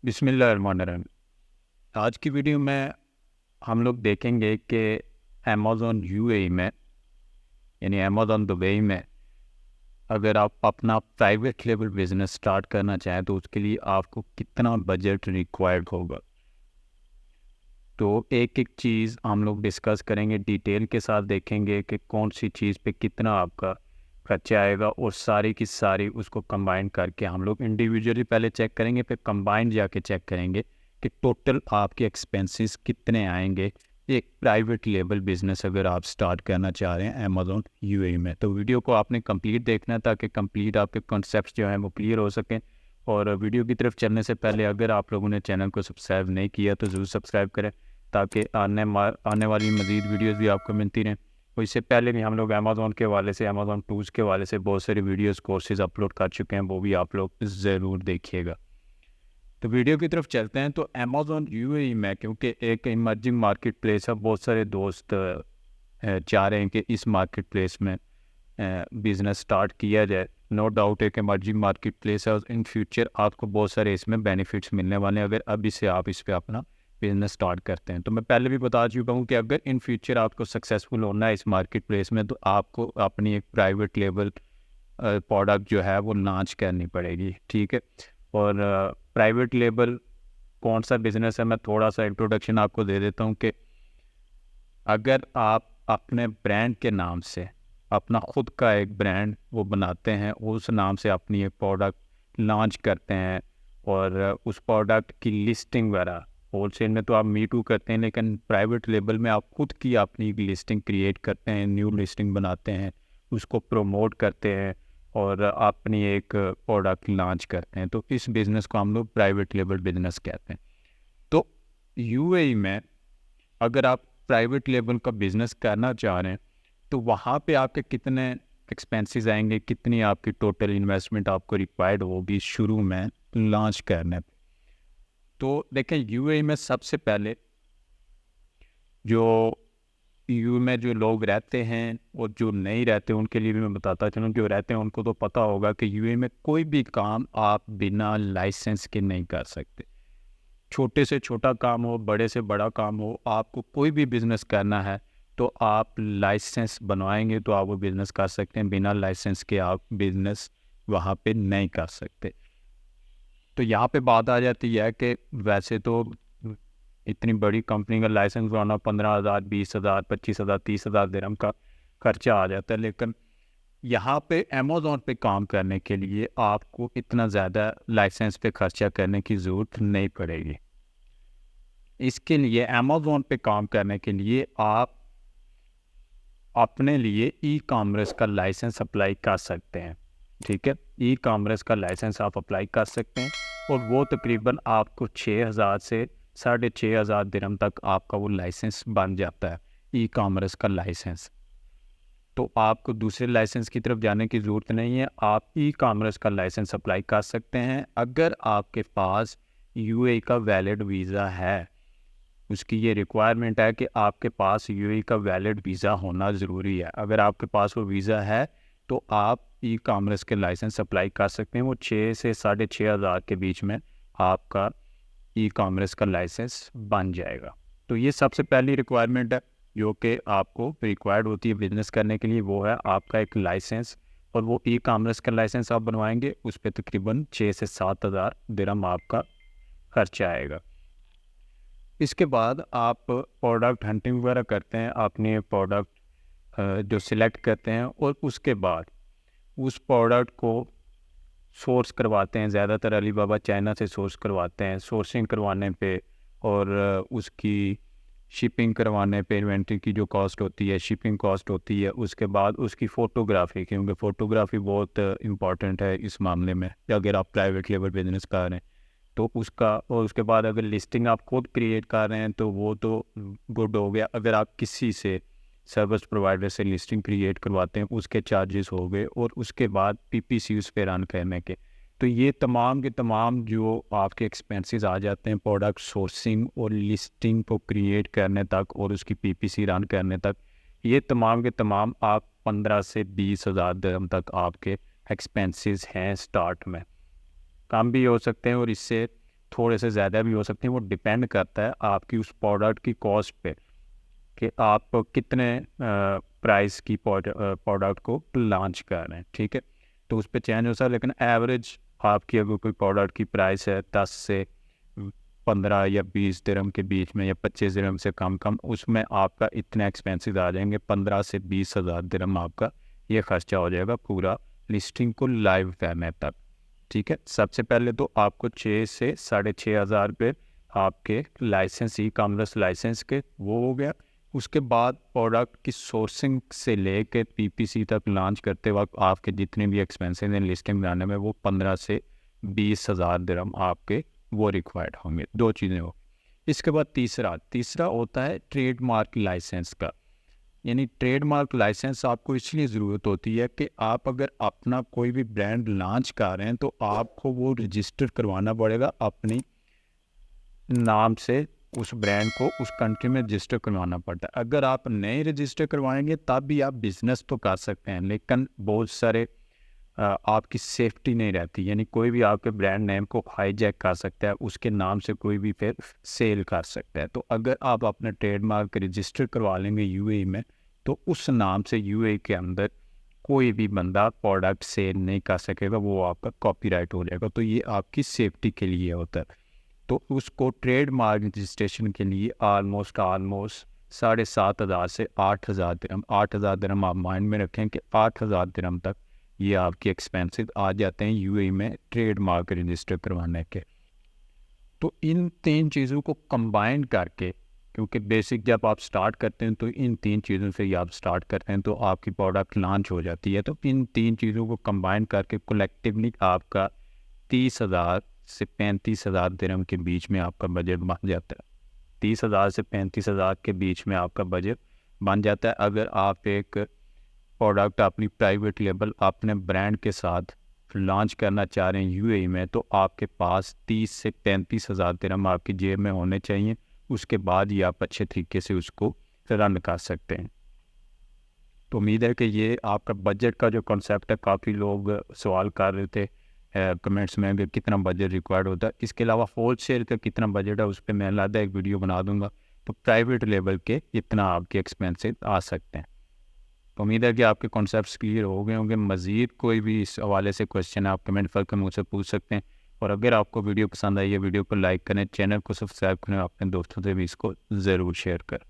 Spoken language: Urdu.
بسم اللہ الرحمن الرحیم۔ آج کی ویڈیو میں ہم لوگ دیکھیں گے کہ امیزون یو اے ای میں یعنی امیزون دبئی میں اگر آپ اپنا پرائیویٹ لیبل بزنس سٹارٹ کرنا چاہیں تو اس کے لیے آپ کو کتنا بجٹ ریکوائرڈ ہوگا۔ تو ایک ایک چیز ہم لوگ ڈسکس کریں گے، ڈیٹیل کے ساتھ دیکھیں گے کہ کون سی چیز پہ کتنا آپ کا خرچہ آئے گا، اور ساری کی ساری اس کو کمبائن کر کے ہم لوگ انڈیویجولی پہلے چیک کریں گے، پھر کمبائن جا کے چیک کریں گے کہ ٹوٹل آپ کے ایکسپینسز کتنے آئیں گے ایک پرائیویٹ لیبل بزنس اگر آپ سٹارٹ کرنا چاہ رہے ہیں امیزون یو اے میں۔ تو ویڈیو کو آپ نے کمپلیٹ دیکھنا ہے تاکہ کمپلیٹ آپ کے کنسیپٹس جو ہیں وہ کلیئر ہو سکیں۔ اور ویڈیو کی طرف چلنے سے پہلے اگر آپ لوگوں نے چینل کو سبسکرائب نہیں کیا تو ضرور سبسکرائب کریں تاکہ آنے والی مزید ویڈیوز بھی آپ کو ملتی رہیں۔ اور اس سے پہلے بھی ہم لوگ امیزون کے حوالے سے، امیزون ٹولز کے حوالے سے بہت ساری ویڈیوز کورسز اپلوڈ کر چکے ہیں، وہ بھی آپ لوگ ضرور دیکھیے گا۔ تو ویڈیو کی طرف چلتے ہیں۔ تو امیزون یو اے ای میں کیونکہ ایک ایمرجنگ مارکیٹ پلیس ہے، بہت سارے دوست چاہ رہے ہیں کہ اس مارکیٹ پلیس میں بزنس سٹارٹ کیا جائے۔ نو ڈاؤٹ ایک ایمرجنگ مارکیٹ پلیس ہے اور ان فیوچر آپ کو بہت سارے اس میں بینیفٹس ملنے والے ہیں اگر ابھی سے آپ اس پہ اپنا بزنس سٹارٹ کرتے ہیں۔ تو میں پہلے بھی بتا چکا ہوں کہ اگر ان فیوچر آپ کو سکسیزفل ہونا ہے اس مارکیٹ پلیس میں تو آپ کو اپنی ایک پرائیویٹ لیبل پروڈکٹ جو ہے وہ لانچ کرنی پڑے گی، ٹھیک ہے۔ اور پرائیویٹ لیبل کون سا بزنس ہے، میں تھوڑا سا انٹروڈکشن آپ کو دے دیتا ہوں کہ اگر آپ اپنے برانڈ کے نام سے اپنا خود کا ایک برانڈ وہ بناتے ہیں، اس نام سے اپنی ایک پروڈکٹ لانچ کرتے ہیں اور اس پروڈکٹ کی لسٹنگ وغیرہ ہول سیل میں تو آپ می ٹو کرتے ہیں، لیکن پرائیویٹ لیبل میں آپ خود کی اپنی لسٹنگ کریٹ کرتے ہیں، نیو لسٹنگ بناتے ہیں، اس کو پروموٹ کرتے ہیں اور اپنی ایک پروڈکٹ لانچ کرتے ہیں، تو اس بزنس کو ہم لوگ پرائیویٹ لیبل بزنس کہتے ہیں۔ تو یو اے ای میں اگر آپ پرائیویٹ لیبل کا بزنس کرنا چاہ رہے ہیں تو وہاں پہ آپ کے کتنے ایکسپینسز آئیں گے، کتنی آپ کی ٹوٹل انویسٹمنٹ آپ کو ریکوائرڈ ہوگی شروع میں لانچ کرنے پہ۔ تو دیکھیں یو اے ای میں سب سے پہلے جو یو میں جو لوگ رہتے ہیں اور جو نہیں رہتے ان کے لیے بھی میں بتاتا چلوں، جو رہتے ہیں ان کو تو پتہ ہوگا کہ یو اے میں کوئی بھی کام آپ بنا لائسنس کے نہیں کر سکتے۔ چھوٹے سے چھوٹا کام ہو، بڑے سے بڑا کام ہو، آپ کو کوئی بھی بزنس کرنا ہے تو آپ لائسنس بنوائیں گے تو آپ وہ بزنس کر سکتے ہیں، بنا لائسنس کے آپ بزنس وہاں پہ نہیں کر سکتے۔ تو یہاں پہ بات آ جاتی ہے کہ ویسے تو اتنی بڑی کمپنی کا لائسنس بنانا 15,000 20,000 25,000 30,000 درہم کا خرچہ آ جاتا ہے، لیکن یہاں پہ امیزون پہ کام کرنے کے لیے آپ کو اتنا زیادہ لائسنس پہ خرچہ کرنے کی ضرورت نہیں پڑے گی۔ اس کے لیے امیزون پہ کام کرنے کے لیے آپ اپنے لیے ای کامرس کا لائسنس اپلائی کر سکتے ہیں، ٹھیک ہے۔ ای کامرس کا لائسنس آپ اپلائی کر سکتے ہیں اور وہ تقریباً آپ کو 6,000 سے 6,500 درہم تک آپ کا وہ لائسنس بن جاتا ہے، ای کامرس کا لائسنس۔ تو آپ کو دوسرے لائسنس کی طرف جانے کی ضرورت نہیں ہے، آپ ای کامرس کا لائسنس اپلائی کر سکتے ہیں اگر آپ کے پاس یو اے کا ویلڈ ویزا ہے۔ اس کی یہ ریکوائرمنٹ ہے کہ آپ کے پاس یو اے کا ویلڈ ویزا ہونا ضروری ہے۔ اگر آپ کے پاس وہ ویزا ہے تو آپ ای کامرس کے لائسنس اپلائی کر سکتے ہیں، وہ 6 سے 6,500 کے بیچ میں آپ کا ای کامرس کا لائسنس بن جائے گا۔ تو یہ سب سے پہلی ریکوائرمنٹ ہے جو کہ آپ کو ریکوائرڈ ہوتی ہے بزنس کرنے کے لیے، وہ ہے آپ کا ایک لائسنس، اور وہ ای کامرس کا لائسنس آپ بنوائیں گے، اس پہ تقریباً 6 سے 7,000 درہم آپ کا خرچہ آئے گا۔ اس کے بعد آپ پروڈکٹ ہنٹنگ وغیرہ کرتے ہیں، اپنے پروڈکٹ جو سلیکٹ کرتے ہیں اور اس کے بعد اس پروڈکٹ کو سورس کرواتے ہیں، زیادہ تر علی بابا چائنا سے سورس کرواتے ہیں۔ سورسنگ کروانے پہ اور اس کی شپنگ کروانے پہ انوینٹری کی جو کاسٹ ہوتی ہے، شپنگ کاسٹ ہوتی ہے، اس کے بعد اس کی فوٹوگرافی، کیونکہ فوٹوگرافی بہت امپورٹنٹ ہے اس معاملے میں اگر آپ پرائیویٹ لیبل بزنس کر رہے ہیں تو اس کا، اور اس کے بعد اگر لسٹنگ آپ خود کریٹ کر رہے ہیں تو وہ تو گڈ ہو گیا، اگر آپ کسی سے سروس پرووائڈر سے لسٹنگ کریٹ کرواتے ہیں اس کے چارجز ہو گئے، اور اس کے بعد پی پی سی اس پہ رن کرنے کے، تو یہ تمام کے تمام جو آپ کے ایکسپینسز آ جاتے ہیں پروڈکٹ سورسنگ اور لسٹنگ کو کریٹ کرنے تک اور اس کی پی پی سی رن کرنے تک، یہ تمام کے تمام آپ 15 سے 20,000 درہم تک آپ کے ایکسپینسز ہیں۔ سٹارٹ میں کم بھی ہو سکتے ہیں اور اس سے تھوڑے سے زیادہ بھی ہو سکتے ہیں. وہ ڈپینڈ کرتا ہے آپ کی اس پروڈکٹ کی کاسٹ پہ کہ آپ کتنے پرائز کی پروڈکٹ کو لانچ کر رہے ہیں. ٹھیک ہے, تو اس پہ چینج ہو سکتا ہے, لیکن ایوریج آپ کی اگر کوئی پروڈکٹ کی پرائس ہے 10 سے 15 یا 20 درہم کے بیچ میں یا 25 درہم سے کم, اس میں آپ کا اتنے ایکسپینسز آ جائیں گے 15 سے 20 ہزار درہم آپ کا یہ خرچہ ہو جائے گا پورا لسٹنگ کو لائیو کرنے تک. ٹھیک ہے, سب سے پہلے تو آپ کو 6 سے 6.5 ہزار روپے آپ کے لائسنس, ای کامرس لائسنس کے وہ ہو گیا. اس کے بعد پروڈکٹ کی سورسنگ سے لے کے پی پی سی تک لانچ کرتے وقت آپ کے جتنے بھی ایکسپینسز ہیں لسٹنگ بنانے میں وہ 15 سے 20 ہزار درہم آپ کے وہ ریکوائرڈ ہوں گے. 2 چیزیں ہو. اس کے بعد تیسرا ہوتا ہے ٹریڈ مارک لائسنس کا. یعنی ٹریڈ مارک لائسنس آپ کو اس لیے ضرورت ہوتی ہے کہ آپ اگر اپنا کوئی بھی برانڈ لانچ کر رہے ہیں تو آپ کو وہ رجسٹر کروانا پڑے گا اپنی نام سے. اس برانڈ کو اس کنٹری میں رجسٹر کروانا پڑتا ہے. اگر آپ نہیں رجسٹر کروائیں گے تب بھی آپ بزنس تو کر سکتے ہیں, لیکن بہت سارے آپ کی سیفٹی نہیں رہتی. یعنی کوئی بھی آپ کے برانڈ نیم کو ہائی جیک کر سکتا ہے, اس کے نام سے کوئی بھی پھر سیل کر سکتا ہے. تو اگر آپ اپنا ٹریڈ مارک رجسٹر کروا لیں گے یو اے ای میں تو اس نام سے یو اے ای کے اندر کوئی بھی بندہ پروڈکٹ سیل نہیں کر سکے گا, وہ آپ کا کاپی رائٹ ہو جائے گا. تو یہ آپ کی سیفٹی کے لیے ہوتا ہے. تو اس کو ٹریڈ مارک رجسٹریشن کے لیے آلموسٹ 7,500 سے 8,000 درہم. 8,000 درہم آپ مائنڈ میں رکھیں کہ 8,000 درہم تک یہ آپ کے ایکسپینسز آ جاتے ہیں یو اے ای میں ٹریڈ مارک رجسٹر کروانے کے. تو ان 3 چیزوں کو کمبائن کر کے, کیونکہ بیسک جب آپ سٹارٹ کرتے ہیں تو ان 3 چیزوں سے ہی آپ سٹارٹ کرتے ہیں تو آپ کی پروڈکٹ لانچ ہو جاتی ہے. تو ان 3 چیزوں کو کمبائن کر کے کلیکٹیولی آپ کا 30,000 سے 35,000 درہم کے بیچ میں آپ کا بجٹ بن جاتا ہے. 30,000 سے 35,000 کے بیچ میں آپ کا بجٹ بن جاتا ہے. اگر آپ ایک پروڈکٹ اپنی پرائیویٹ لیبل اپنے برانڈ کے ساتھ لانچ کرنا چاہ رہے ہیں یو اے ای میں تو آپ کے پاس 30 سے 35,000 درہم آپ کی جیب میں ہونے چاہیے. اس کے بعد ہی آپ اچھے طریقے سے اس کو رن کر سکتے ہیں. تو امید ہے کہ یہ آپ کا بجٹ کا جو کنسیپٹ ہے, کافی لوگ سوال کر رہے تھے کمنٹس میں کہ کتنا بجٹ ریکوائرڈ ہوتا ہے. اس کے علاوہ ہول سیل کا کتنا بجٹ ہے اس پہ میں علیحدہ ایک ویڈیو بنا دوں گا. تو پرائیویٹ لیبل کے اتنا آپ کے ایکسپینسز آ سکتے ہیں. تو امید ہے کہ آپ کے کانسیپٹس کلیئر ہو گئے ہوں گے. مزید کوئی بھی اس حوالے سے کویشچن آپ کمنٹ کر مجھ سے پوچھ سکتے ہیں. اور اگر آپ کو ویڈیو پسند آئی ہے ویڈیو کو لائک کریں, چینل کو سبسکرائب کریں, اپنے دوستوں سے بھی اس کو ضرور شیئر کریں.